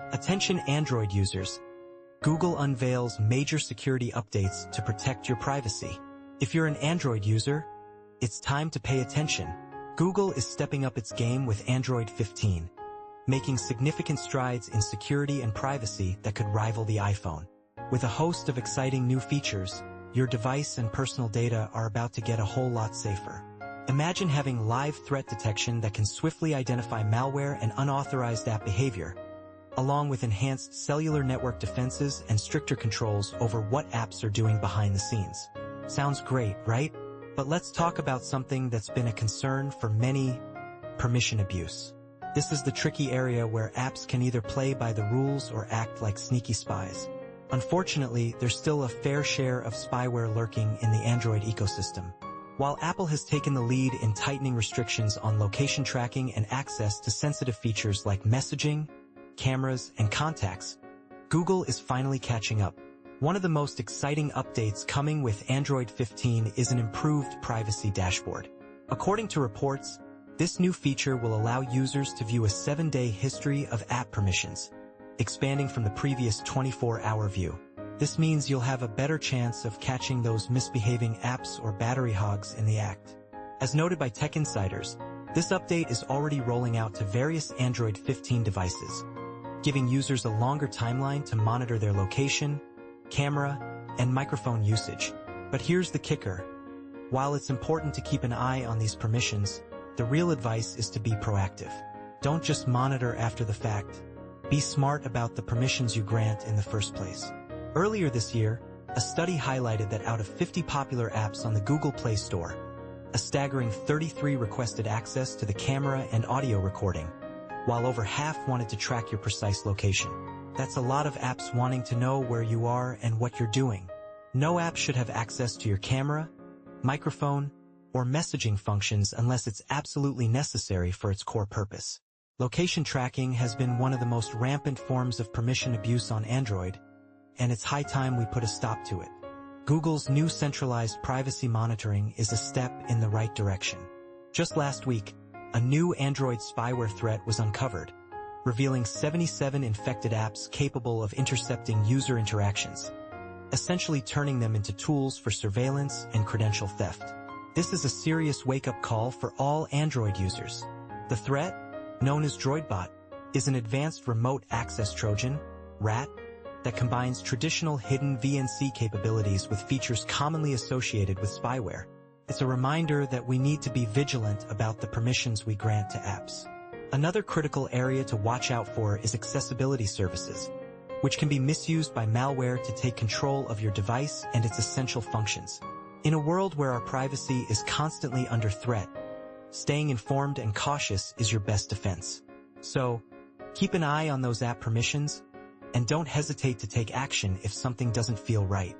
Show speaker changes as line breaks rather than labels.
Attention Android users, Google unveils major security updates to protect your privacy. If you're an Android user, it's time to pay attention. Google is stepping up its game with Android 15, making significant strides in security and privacy that could rival the iPhone. With a host of exciting new features, your device and personal data are about to get a whole lot safer. Imagine having live threat detection that can swiftly identify malware and unauthorized app behavior, along with enhanced cellular network defenses and stricter controls over what apps are doing behind the scenes. Sounds great, right? But let's talk about something that's been a concern for many: permission abuse. This is the tricky area where apps can either play by the rules or act like sneaky spies. Unfortunately, there's still a fair share of spyware lurking in the Android ecosystem. While Apple has taken the lead in tightening restrictions on location tracking and access to sensitive features like messaging, cameras, and contacts, Google is finally catching up. One of the most exciting updates coming with Android 15 is an improved privacy dashboard. According to reports, this new feature will allow users to view a 7-day history of app permissions, expanding from the previous 24-hour view. This means you'll have a better chance of catching those misbehaving apps or battery hogs in the act. As noted by tech insiders, this update is already rolling out to various Android 15 devices, giving users a longer timeline to monitor their location, camera, and microphone usage. But here's the kicker. While it's important to keep an eye on these permissions, the real advice is to be proactive. Don't just monitor after the fact. Be smart about the permissions you grant in the first place. Earlier this year, a study highlighted that out of 50 popular apps on the Google Play Store, a staggering 33 requested access to the camera and audio recording, while over half wanted to track your precise location. That's a lot of apps wanting to know where you are and what you're doing. No app should have access to your camera, microphone, or messaging functions unless it's absolutely necessary for its core purpose. Location tracking has been one of the most rampant forms of permission abuse on Android, and it's high time we put a stop to it. Google's new centralized privacy monitoring is a step in the right direction. Just last week, a new Android spyware threat was uncovered, revealing 77 infected apps capable of intercepting user interactions, essentially turning them into tools for surveillance and credential theft. This is a serious wake-up call for all Android users. The threat, known as DroidBot, is an advanced remote access Trojan, RAT, that combines traditional hidden VNC capabilities with features commonly associated with spyware. It's a reminder that we need to be vigilant about the permissions we grant to apps. Another critical area to watch out for is accessibility services, which can be misused by malware to take control of your device and its essential functions. In a world where our privacy is constantly under threat, staying informed and cautious is your best defense. So, keep an eye on those app permissions, and don't hesitate to take action if something doesn't feel right.